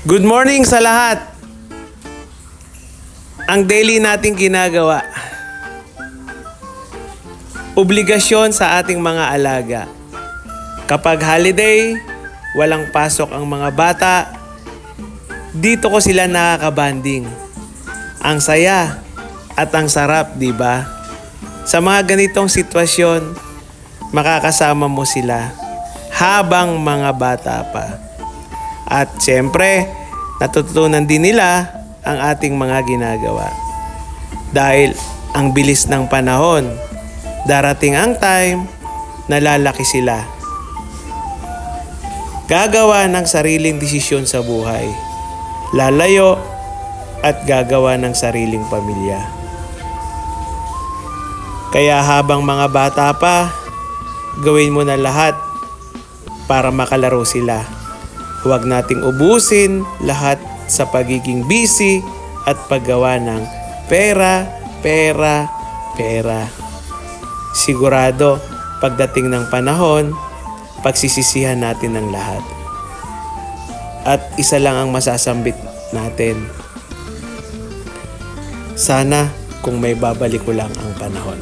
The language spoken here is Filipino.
Good morning sa lahat. Ang daily nating ginagawa. Obligasyon sa ating mga alaga. Kapag holiday, walang pasok ang mga bata, dito ko sila nakakabanding. Ang saya at ang sarap, di ba? Sa mga ganitong sitwasyon, makakasama mo sila habang mga bata pa. At siyempre, natutunan din nila ang ating mga ginagawa. Dahil ang bilis ng panahon, darating ang time na lalaki sila. Gagawa ng sariling desisyon sa buhay. Lalayo at gagawa ng sariling pamilya. Kaya habang mga bata pa, gawin mo na lahat para makalaro sila. Huwag nating ubusin lahat sa pagiging busy at paggawa ng pera. Sigurado, pagdating ng panahon, pagsisisihan natin ang lahat. At isa lang ang masasambit natin. Sana kung may babalik ko lang ang panahon.